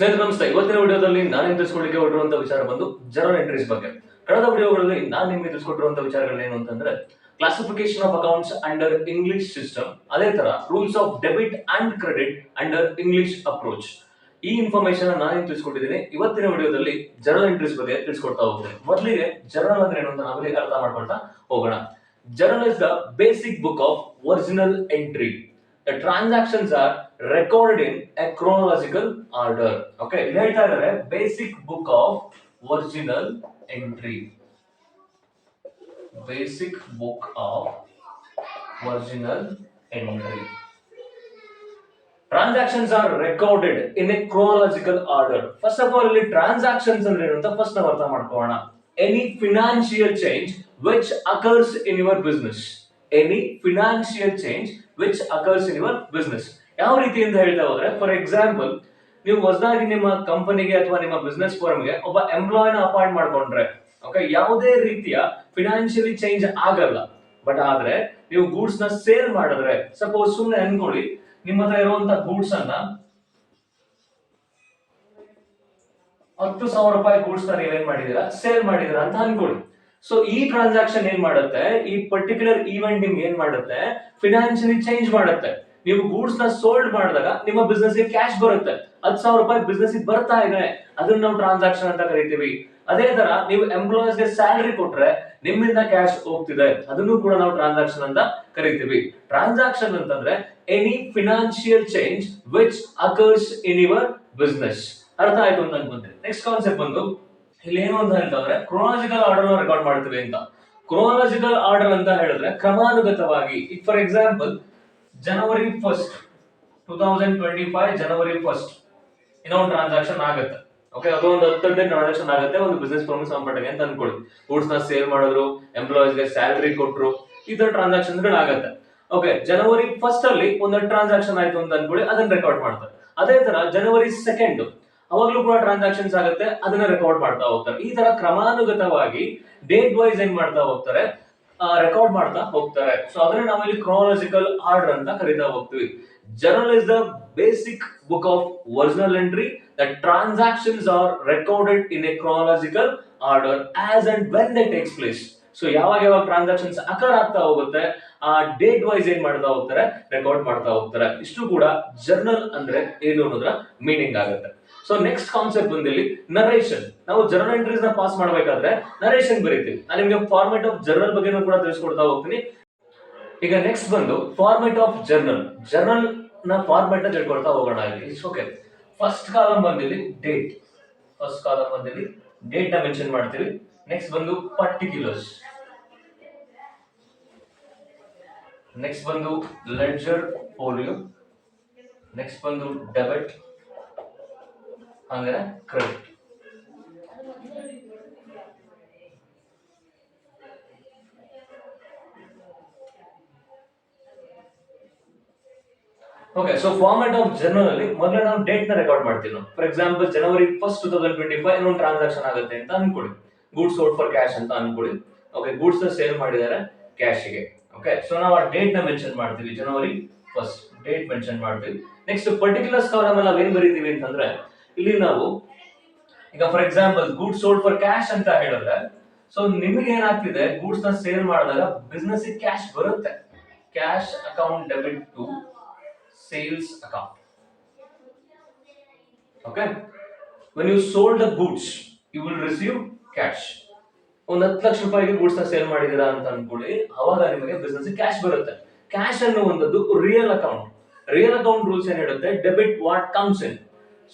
ಸ್ನೇಹಿತರೆ ನಮಸ್ತೆ. ಇವತ್ತಿನ ವಿಡಿಯೋದಲ್ಲಿ ನಾನು ನಿಮ್ಗೆ ತಿಳಿಸ್ಕೊಡ್ಲಿಕ್ಕೆ ಹೊರಟಿರುವಂತಹ ವಿಚಾರ ಬಂದು ಜರ್ನಲ್ ಎಂಟ್ರೀಸ್ ಬಗ್ಗೆ. ಕಳೆದ ವಿಡಿಯೋಗಳಲ್ಲಿ ನಾನು ನಿಮ್ಗೆ ತಿಳಿಸ್ಕೊಟ್ಟಿರುವಂತಹ ವಿಚಾರಗಳು ಏನು ಅಂತಂದ್ರೆ classification of accounts under English system, ಅದೇ ತರ rules of debit and credit under English approach. ಈ ಇನ್ಫಾರ್ಮೇಶನ್ ನಾನು ನಿಮ್ಗೆ ತಿಳಿಸ್ಕೊಟ್ಟಿದ್ದೀನಿ. ಇವತ್ತಿನ ವಿಡಿಯೋದಲ್ಲಿ ಜರ್ನಲ್ ಎಂಟ್ರೀಸ್ ಬಗ್ಗೆ ತಿಳಿಸ್ಕೊಡ್ತಾ ಹೋಗ್ತೇನೆ. ಮೊದಲಿಗೆ ಜರ್ನಲ್ ಅಂದ್ರೆ ಏನು ಅಂತ ನಾವಲ್ಲಿ ಅರ್ಥ ಮಾಡ್ಕೊಳ್ತಾ ಹೋಗೋಣ. Journal is the basic book of original entry. The transactions are recorded in a chronological order. Okay, ಇಲ್ಲಿ ಹೇಳ್ತಾ ಇದ್ದಾರೆ basic book of original entry. Basic book of original entry. Transactions are recorded in a chronological order. First of all, ಇಲ್ಲಿ transactions ಅಂದ್ರೆ ಏನು ಅಂತ first ನಾವು ಅರ್ಥ ಮಾಡ್ಕೊಳ್ಳೋಣ. Any financial change which occurs in your business. Any financial change which occurs in your business. ಯಾವ ರೀತಿ ಅಂತ ಹೇಳ್ತಾ ಹೋದ್ರೆ, ಫಾರ್ ಎಕ್ಸಾಂಪಲ್, ನೀವು ಹೊಸದಾಗಿ ನಿಮ್ಮ ಕಂಪನಿಗೆ ಅಥವಾ ನಿಮ್ಮ ಬಿಸ್ನೆಸ್ ಫರ್ಮ್ಗೆ ಒಬ್ಬ ಎಂಪ್ಲಾಯ್ನ ಅಪಾಯಿಂಟ್ ಮಾಡ್ಕೊಂಡ್ರೆ, ಓಕೆ, ಯಾವುದೇ ರೀತಿಯ ಫಿನಾನ್ಷಿಯಲಿ ಚೇಂಜ್ ಆಗಲ್ಲ. ಬಟ್ ಆದ್ರೆ ನೀವು ಗೂಡ್ಸ್ ನ ಸೇಲ್ ಮಾಡಿದ್ರೆ, ಸಪೋಸ್ ಸುಮ್ಮನೆ ಅನ್ಕೊಳ್ಳಿ, ನಿಮ್ಮ ಹತ್ರ ಇರುವಂತಹ ಗೂಡ್ಸ್ ಅನ್ನ 10,000 ರೂಪಾಯಿ ಗೂಡ್ಸ್ ನ ನೀವೇನ್ ಮಾಡಿದೀರಾ, ಸೇಲ್ ಮಾಡಿದೀರಾ ಅಂತ ಅನ್ಕೊಳ್ಳಿ. ಸೊ ಈ ಟ್ರಾನ್ಸಾಕ್ಷನ್ ಏನ್ ಮಾಡುತ್ತೆ, ಈ ಪರ್ಟಿಕ್ಯುಲರ್ ಈವೆಂಟ್ ನಿಮ್ಗೆ ಏನ್ ಮಾಡುತ್ತೆ, ಫಿನಾನ್ಷಿಯಲಿ ಚೇಂಜ್ ಮಾಡುತ್ತೆ. ನೀವು ಗೂಡ್ಸ್ ನ ಸೋಲ್ಡ್ ಮಾಡಿದಾಗ ನಿಮ್ಮ ಬಿಸ್ನೆಸ್ ಗೆ ಕ್ಯಾಶ್ ಬರುತ್ತೆ. 10,000 ರೂಪಾಯಿ ಬಿಸ್ನೆಸ್ ಬರ್ತಾ ಇದೆ, ಅದನ್ನ ನಾವು ಟ್ರಾನ್ಸಾಕ್ಷನ್ ಅಂತ ಕರಿತೀವಿ. ಅದೇ ತರ ನೀವು ಎಂಪ್ಲಾಯೀಸ್ ಗೆ ಸ್ಯಾಲರಿ ಕೊಟ್ರೆ ನಿಮ್ಮಿಂದ ಕ್ಯಾಶ್ ಹೋಗ್ತಿದೆ, ಅದನ್ನು ಕೂಡ ನಾವು ಟ್ರಾನ್ಸಾಕ್ಷನ್ ಅಂತ ಕರಿತೀವಿ. ಟ್ರಾನ್ಸಾಕ್ಷನ್ ಅಂತಂದ್ರೆ any financial change which occurs in your business. ಅರ್ಥ ಆಯ್ತು ಅಂತ ಅನ್ಕೊಂತೀನಿ. ನೆಕ್ಸ್ಟ್ ಕಾನ್ಸೆಪ್ಟ್ ಬಂದು ಇಲ್ಲಿ ಏನು ಅಂತ ಹೇಳ್ತಾರೆ, ಕ್ರೋನಾಲಜಿಕಲ್ ಆರ್ಡರ್ ರೆಕಾರ್ಡ್ ಮಾಡ್ತೀವಿ ಅಂತ. ಕ್ರೋನಾಲಜಿಕಲ್ ಆರ್ಡರ್ ಅಂತ ಹೇಳಿದ್ರೆ ಕ್ರಮಾನುಗತವಾಗಿ. For example, January 1st 2025 January 1st ಇನ್ನೊಂದು ಟ್ರಾನ್ಸಾಕ್ಷನ್ ಆಗುತ್ತೆ. ಓಕೆ, ಅದೊಂದು 10 ಟ್ರಾನ್ಸಾಕ್ಷನ್ ಆಗುತ್ತೆ ಒಂದು ಬಿಸ್ನೆಸ್ ಫರ್ಮ್ ಸಂಪರ್ಕ ಅಂತ ಅನ್ಕೊಳ್ಳಿ. ಗೂಡ್ಸ್ ನ ಸೇಲ್ ಮಾಡಿದ್ರು, ಎಂಪ್ಲಾಯೀಸ್ ಗೆ ಸ್ಯಾಲರಿ ಕೊಟ್ರು, ಈ ತರ ಟ್ರಾನ್ಸಾಕ್ಷನ್ ಗಳು ಆಗುತ್ತೆ. ಓಕೆ, ಜನವರಿ 1st ಅಲ್ಲಿ ಒಂದು ಟ್ರಾನ್ಸಾಕ್ಷನ್ ಆಯ್ತು ಅಂತ ಅನ್ಕೊಳ್ಳಿ, ಅದನ್ನ ರೆಕಾರ್ಡ್ ಮಾಡ್ತಾರೆ. ಅದೇ ತರ ಜನವರಿ 2nd ಅವಾಗ್ಲೂ ಕೂಡ ಟ್ರಾನ್ಸಾಕ್ಷನ್ಸ್ ಆಗುತ್ತೆ, ಅದನ್ನ ರೆಕಾರ್ಡ್ ಮಾಡ್ತಾ ಹೋಗ್ತಾರೆ. ಈ ತರ ಕ್ರಮಾನುಗತವಾಗಿ ಡೇಟ್ ವೈಸ್ ಏನ್ ಮಾಡ್ತಾ ಹೋಗ್ತಾರೆ, ರೆಕಾರ್ಡ್ ಮಾಡ್ತಾ ಹೋಗ್ತಾರೆ. ಸೊ ಅದನ್ನ ನಾವಿಲ್ಲಿ ಕ್ರೋನಾಲಜಿಕಲ್ ಆರ್ಡರ್ ಅಂತ ಕರಿತಾ ಹೋಗ್ತೀವಿ. Journal is the basic book of original entry. The transactions are recorded in a chronological order as and when they takes place. So ಯಾವಾಗ ಯಾವಾಗ ಟ್ರಾನ್ಸಾಕ್ಷನ್ಸ್ ಅಕರ್ ಆಗ್ತಾ ಹೋಗುತ್ತೆ, ಆ ಡೇಟ್ ವೈಸ್ ಏನ್ ಮಾಡ್ತಾ ಹೋಗ್ತಾರೆ, ರೆಕಾರ್ಡ್ ಮಾಡ್ತಾ ಹೋಗ್ತಾರೆ. ಇಷ್ಟು ಕೂಡ ಜರ್ನಲ್ ಅಂದ್ರೆ ಏನು ಅನ್ನೋದ್ರ ಮೀನಿಂಗ್ ಆಗುತ್ತೆ. ಸೊ ನೆಕ್ಸ್ಟ್ ಕಾನ್ಸೆಪ್ಟ್ ಬಂದಿಲ್ಲಿ ನರೇಷನ್. ನಾವು ಜರ್ನಲ್ ಎಂಟ್ರೀಸ್ ನ ಪಾಸ್ ಮಾಡಬೇಕಾದ್ರೆ ನರೇಷನ್ ಬರೀತೀವಿ. ನಾನು ನಿಮಗೆ ಫಾರ್ಮೆಟ್ ಆಫ್ ಜರ್ನಲ್ ಬಗ್ಗೆ ಕೂಡ ತಿಳಿಸ್ಕೊಡ್ತಾ ಹೋಗ್ತೀನಿ. ಈಗ ನೆಕ್ಸ್ಟ್ ಬಂದು ಫಾರ್ಮೆಟ್ ಆಫ್ ಜರ್ನಲ್. ಜರ್ನಲ್ ನ ಫಾರ್ಮೆಟ್ ನ ತಿಳ್ಕೊಳ್ತಾ ಹೋಗೋಣ ಇಲ್ಲಿ. ಓಕೆ, ಫಸ್ಟ್ ಕಾಲಮ್ ಬಂದಿಲ್ಲಿ ಡೇಟ್. ಫಸ್ಟ್ ಕಾಲಮ್ ಬಂದಿಲ್ಲಿ ಡೇಟ್ ನ ಮೆನ್ಷನ್ ಮಾಡ್ತೀವಿ. ನೆಕ್ಸ್ಟ್ ಬಂದು ಪರ್ಟಿಕ್ಯುಲರ್ಸ್. ನೆಕ್ಸ್ಟ್ ಬಂದು ಲೆಡ್ಜರ್ ಫೋಲಿಯೋ. ನೆಕ್ಸ್ಟ್ ಬಂದು ಡೆಬಿಟ್, ಅಂದ್ರೆ credit. Okay, so format of journal ಅಲ್ಲಿ ಮೊದಲೇ ನಾವು ಡೇಟ್ ನ ರೆಕಾರ್ಡ್ ಮಾಡ್ತೀವಿ. ನಾವು ಫಾರ್ ಎಕ್ಸಾಂಪಲ್ ಜನವರಿ 1st 2025 ಇನ್ನೊಂದು ಟ್ರಾನ್ಸಾಕ್ಷನ್ ಆಗುತ್ತೆ ಅಂತ ಅನ್ಕೊಳ್ಳಿ. ಗೂಡ್ಸ್ ಸೋಲ್ಡ್ ಫಾರ್ ಕ್ಯಾಶ್ ಅಂತ ಅನ್ಕೊಳ್ಳಿ. ಓಕೆ, ಗೂಡ್ಸ್ ನ ಸೇಲ್ ಮಾಡಿದ್ದಾರೆ ಕ್ಯಾಶ್ ಗೆ. ಓಕೆ, ಸೊ ನಾವು ಆ ಡೇಟ್ ನ ಮೆನ್ಷನ್ ಮಾಡ್ತೀವಿ, ಜನವರಿ 1st ಡೇಟ್ ಮೆನ್ಷನ್ ಮಾಡ್ತೀವಿ. ನೆಕ್ಸ್ಟ್ ಪರ್ಟಿಕ್ಯುಲರ್ಸ್ ಕಾಲಮ್ ಅಲ್ಲಿ ನಾವೇನ್ ಬರೀತೀವಿ ಅಂತಂದ್ರೆ, ಇಲ್ಲಿ ನಾವು ಈಗ for example goods sold for cash ಅಂತ ಹೇಳಿದ್ರೆ, ಸೊ ನಿಮಗೆ ಏನಾಗ್ತಿದೆ, ಗೂಡ್ಸ್ ನ ಸೇಲ್ ಮಾಡಿದಾಗ ಬಿಸ್ನೆಸ್ ಕ್ಯಾಶ್ ಬರುತ್ತೆ. Cash account debit to sales account. Okay, when you sold the goods you will receive cash. ಒಂದು 10 ಲಕ್ಷ ರೂಪಾಯಿಗೆ ಗೂಡ್ಸ್ ನ ಸೇಲ್ ಮಾಡಿದೀರಾ ಅಂತ ಅನ್ಕೊಳ್ಳಿ, ಅವಾಗ ನಿಮಗೆ ಬಿಸ್ನೆಸ್ ಕ್ಯಾಶ್ ಬರುತ್ತೆ. ಕ್ಯಾಶ್ ಅನ್ನುವಂಥದ್ದು real account. Real account rules ಏನ್ ಹೇಳುತ್ತೆ, debit what comes in.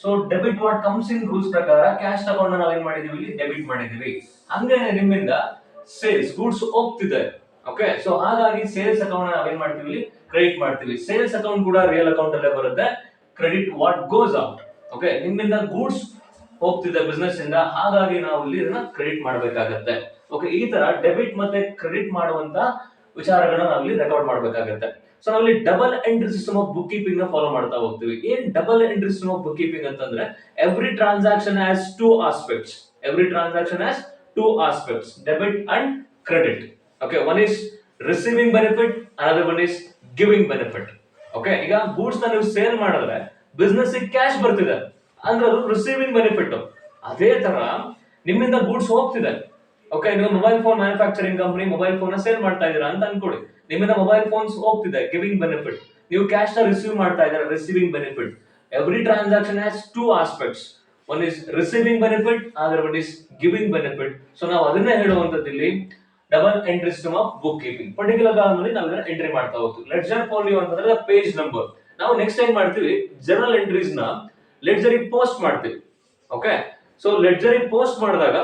So debit what comes in rules ಪ್ರಕಾರ ಕ್ಯಾಶ್ ತಗೊಂಡ ನಾವೇನ್ ಮಾಡಿದೀವಿ, ಇಲ್ಲಿ ಡೆಬಿಟ್ ಮಾಡಿದೀವಿ. ಹಂಗೇನೆ ನಿಮ್ಮಿಂದ ಸೇಲ್ಸ್ ಗೂಡ್ಸ್ ಹೋಗ್ತಿದೆ. ಓಕೆ, ಸೊ ಹಾಗಾಗಿ ಸೇಲ್ಸ್ ಅಕೌಂಟ್ ನಾವೇನ್ ಮಾಡ್ತೀವಿ, ಇಲ್ಲಿ ಕ್ರೆಡಿಟ್ ಮಾಡ್ತೀವಿ. ಸೇಲ್ಸ್ ಅಕೌಂಟ್ ಕೂಡ ರಿಯಲ್ ಅಕೌಂಟ್ ಅಲ್ಲೇ ಬರುತ್ತೆ. Credit what goes out. Okay, ನಿಮ್ಮಿಂದ ಗೂಡ್ಸ್ ಹೋಗ್ತಿದೆ ಬಿಸ್ನೆಸ್ ಇಂದ, ಹಾಗಾಗಿ ನಾವು ಇಲ್ಲಿ ಇದನ್ನ ಕ್ರೆಡಿಟ್ ಮಾಡಬೇಕಾಗತ್ತೆ. ಓಕೆ, ಈ ತರ ಡೆಬಿಟ್ ಮತ್ತೆ ಕ್ರೆಡಿಟ್ ಮಾಡುವಂತ ವಿಚಾರಗಳನ್ನ ನಾವಿಲ್ಲಿ ರೆಕಾರ್ಡ್ ಮಾಡಬೇಕಾಗತ್ತೆ. ಸೊ ನಾವಿಲ್ಲಿ double entry system of bookkeeping ನ ಫಾಲೋ ಮಾಡ್ತಾ ಹೋಗ್ತೀವಿ. ಏನ್ double entry system of bookkeeping ಅಂತಂದ್ರೆ, every transaction has 2 aspects. Every transaction has 2 aspects, debit and credit. Okay, one is receiving benefit, another one is giving benefit. Okay, ಈಗ goods ನ ನೀವು sale ಮಾಡಿದ್ರೆ business cash ಬರ್ತಿದೆ. ಅಂದ್ರೆ ಅದು receiving benefit. ಅದೇ ತರ ನಿಮ್ಮಿಂದ ಗೂಡ್ಸ್ ಹೋಗ್ತಿದೆ, ಓಕೆ, ನೀವು mobile phone manufacturing company mobile phone sale ಮಾಡ್ತಾ ಇದೀರಾ ಅಂತ ಅನ್ಕೊಳ್ಳಿ, ನಿಮ್ಮಿಂದ ಮೊಬೈಲ್ ಫೋನ್ಸ್ ಹೋಗ್ತಿದೆ, ಗಿವಿಂಗ್ ಬೆನಿಫಿಟ್. ನೀವು ಕ್ಯಾಶ್ ನ ರಿಸೀವ್ ಮಾಡ್ತಾ ಇದ್ದೀರಾ, receiving benefit. Every transaction has two aspects, one is receiving benefit, other one is giving benefit. So ನಾವು ಅದನ್ನೇ ಹೇಳುವಂತದ್ದು ಇಲ್ಲಿ double entry system of book keeping. Particular column ನಾವು ಇದನ್ನ ಎಂಟ್ರಿ ಮಾಡ್ತಾ ಹೋಗ್ತೀವಿ. ಲೆಡ್ಜರ್ ಫೋಲಿಯೋ ಅಂತಂದ್ರೆ ಪೇಜ್ ನಂಬರ್. ನಾವು ನೆಕ್ಸ್ಟ್ ಏನ್ ಮಾಡ್ತೀವಿ, ಜನರಲ್ ಎಂಟ್ರೀಸ್ ನ ಲೆಡ್ಜರ್ ಪೋಸ್ಟ್ ಮಾಡ್ತೀವಿ. ಓಕೆ, ಸೊ ಲೆಡ್ಜರ್ ಪೋಸ್ಟ್ ಮಾಡಿದಾಗ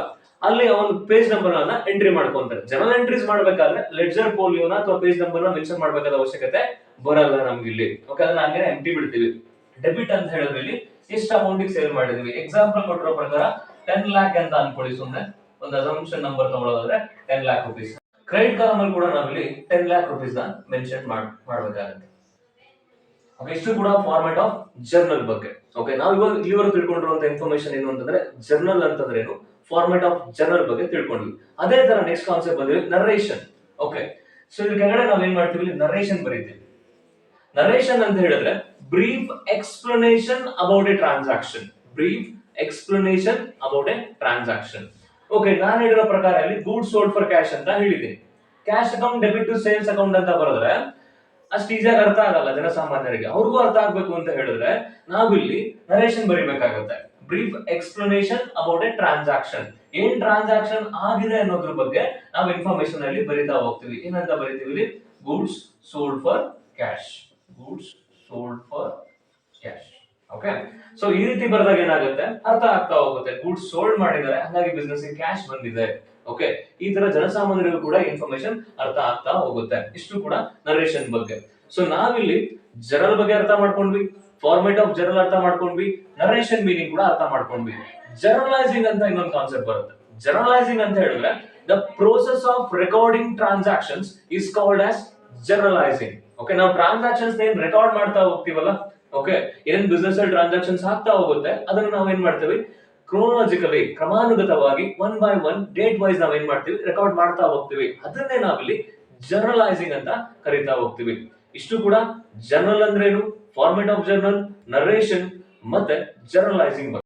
ಅಲ್ಲಿ ಒಂದು ಪೇಜ್ ನಂಬರ್ ಅನ್ನ ಎಂಟ್ರಿ ಮಾಡ್ಕೊಂತಾರೆ. ಜನರಲ್ ಎಂಟ್ರೀಸ್ ಮಾಡ್ಬೇಕಾದ್ರೆ ಲೆಡ್ಜರ್ ಫೋಲಿಯೋನ ಅಥವಾ ಪೇಜ್ ನಂಬರ್ ನ ಮೆನ್ಷನ್ ಮಾಡಬೇಕಾದ ಅವಶ್ಯಕತೆ ಬರಲ್ಲ ನಮ್ಗೆ ಇಲ್ಲಿ. ಓಕೆ, ಅದನ್ನ ಹಂಗೆ ಎಂಟಿ ಬಿಡ್ತೀವಿ. ಡೆಬಿಟ್ ಅಂತ ಹೇಳಿದ್ರೆ ಇಲ್ಲಿ ಎಷ್ಟು ಅಮೌಂಟ್ ಸೇಲ್ ಮಾಡಿದ್ವಿ. ಎಕ್ಸಾಂಪಲ್ ಕೊಟ್ಟಿರೋ ಪ್ರಕಾರ 10 lakh ಅಂತ ಅನ್ಕೊಳ್ಳಿ, ಸುಮ್ಮನೆ ಒಂದು ಅಸಂಪ್ಷನ್ ನಂಬರ್ ತಗೊಳ್ಳೋದಾದ್ರೆ 10 lakh rupees. ಕ್ರೆಡಿಟ್ ಕಾಲಮ್ ಅಲ್ಲಿ ಕೂಡ ನಾವಿಲ್ಲಿ 10 lakh rupees ನ ಮೆನ್ಷನ್ ಮಾಡಬೇಕಾಗುತ್ತೆ. ಇಷ್ಟು ಕೂಡ ಫಾರ್ಮೆಟ್ ಆಫ್ ಜರ್ನಲ್ ಬಗ್ಗೆ. ಓಕೆ, ನಾವು ಇವಾಗ ಇಲ್ಲಿವರೆಗೂ ತಿಳ್ಕೊಂಡಿರುವಂತ ಇನ್ಫಾರ್ಮೇಶನ್ ಏನು ಅಂತಂದ್ರೆ ಜರ್ನಲ್ ಅಂತಂದ್ರೆ ಏನು, ಫಾರ್ಮೆಟ್ ಆಫ್ ಜರ್ನಲ್ ಬಗ್ಗೆ ತಿಳ್ಕೊಂಡ್ವಿ. ಅದೇ ತರ ನೆಕ್ಸ್ಟ್ ಕಾನ್ಸೆಪ್ಟ್ ಬಂದ್ರೆ ನರೇಷನ್. ಓಕೆ, ಸೊ ಇಲ್ಲಿ ಕೆಳಗಡೆ ನಾವು ಏನ್ ಮಾಡ್ತೀವಿ, ನರೇಷನ್ ಬರೀತೀವಿ. ನರೇಷನ್ ಅಂತ ಹೇಳಿದ್ರೆ brief explanation about a transaction. Brief explanation about a transaction. Okay, ನಾನು ಹೇಳಿರೋ ಪ್ರಕಾರ ಇಲ್ಲಿ ಗೂಡ್ಸ್ ಸೋಲ್ಡ್ ಫಾರ್ ಕ್ಯಾಶ್ ಅಂತ ಹೇಳಿದ್ದೀನಿ. Cash account debit to sales account ಅಂತ ಬರೆದ್ರೆ ಅಷ್ಟು ಈಸಿಯಾಗಿ ಅರ್ಥ ಆಗಲ್ಲ ಜನಸಾಮಾನ್ಯರಿಗೆ. ಅವ್ರಿಗೂ ಅರ್ಥ ಆಗ್ಬೇಕು ಅಂತ ಹೇಳಿದ್ರೆ ನಾವಿಲ್ಲಿ ನರೇಷನ್ ಬರಿಬೇಕಾಗುತ್ತೆ. Brief explanation about a transaction. ಏನ್ ಟ್ರಾನ್ಸಾಕ್ಷನ್ ಆಗಿದೆ ಅನ್ನೋದ್ರ ಬಗ್ಗೆ ನಾವು ಇನ್ಫಾರ್ಮೇಶನ್ ಅಲ್ಲಿ ಬರಿತಾ ಹೋಗ್ತೀವಿ. ಏನಂತ ಬರಿತೀವಿ, goods sold for cash. Goods sold for cash. Okay, so ಈ ರೀತಿ ಬರೆದಾಗ ಏನಾಗುತ್ತೆ, ಅರ್ಥ ಆಗ್ತಾ ಹೋಗುತ್ತೆ. ಗೂಡ್ಸ್ ಸೋಲ್ಡ್ ಮಾಡಿದ್ದಾರೆ, ಹಾಗಾಗಿ ಬಿಸ್ನೆಸ್ ಕ್ಯಾಶ್ ಬಂದಿದೆ. ಓಕೆ, ಈ ತರ ಜನಸಾಮಾನ್ಯರಿಗೂ ಕೂಡ ಇನ್ಫಾರ್ಮೇಶನ್ ಅರ್ಥ ಆಗ್ತಾ ಹೋಗುತ್ತೆ. ಇಷ್ಟು ಕೂಡ ನರೇಷನ್ ಬಗ್ಗೆ. ಸೊ ನಾವಿಲ್ಲಿ ಜನರಲ್ ಬಗ್ಗೆ ಅರ್ಥ ಮಾಡ್ಕೊಂಡ್ವಿ, ಫಾರ್ಮೆಟ್ ಆಫ್ ಜನರಲ್ ಅರ್ಥ ಮಾಡ್ಕೊಂಡ್ವಿ, ನರೇಷನ್ ಮೀನಿಂಗ್ ಕೂಡ ಅರ್ಥ ಮಾಡ್ಕೊಂಡ್ವಿ. ಜನರಲೈಸಿಂಗ್ ಅಂತ ಇನ್ನೊಂದು ಕಾನ್ಸೆಪ್ಟ್ ಬರುತ್ತೆ. ಜನರಲೈಸಿಂಗ್ ಅಂತ ಹೇಳಿದ್ರೆ the process of recording transactions is called as journalising. Okay, ನಾವು ಟ್ರಾನ್ಸಾಕ್ಷನ್ಸ್ ಏನ್ ರೆಕಾರ್ಡ್ ಮಾಡ್ತಾ ಹೋಗ್ತೀವಲ್ಲ, ಓಕೆ, ಏನ್ ಬಿಸ್ನೆಸ್ ಅಲ್ಲಿ ಟ್ರಾನ್ಸಾಕ್ಷನ್ಸ್ ಆಗ್ತಾ ಹೋಗುತ್ತೆ ಅದನ್ನ ನಾವ್ ಏನ್ ಮಾಡ್ತೀವಿ, ಕ್ರೋನಾಲಜಿಕಲಿ ಕ್ರಮಾನುಗತವಾಗಿ one by one date wise ನಾವ್ ಏನ್ ಮಾಡ್ತೀವಿ, ರೆಕಾರ್ಡ್ ಮಾಡ್ತಾ ಹೋಗ್ತೀವಿ. ಅದನ್ನೇ ನಾವಿಲ್ಲಿ ಜನರಲೈಸಿಂಗ್ ಅಂತ ಕರಿತಾ ಹೋಗ್ತೀವಿ. ಇಷ್ಟು ಕೂಡ ಜನರಲ್ ಅಂದ್ರೆ ಏನು, ಫಾರ್ಮೆಟ್ ಆಫ್ ಜರ್ನಲ್, ನರೇಷನ್ ಮತ್ತೆ ಜನರಲೈಸಿಂಗ್.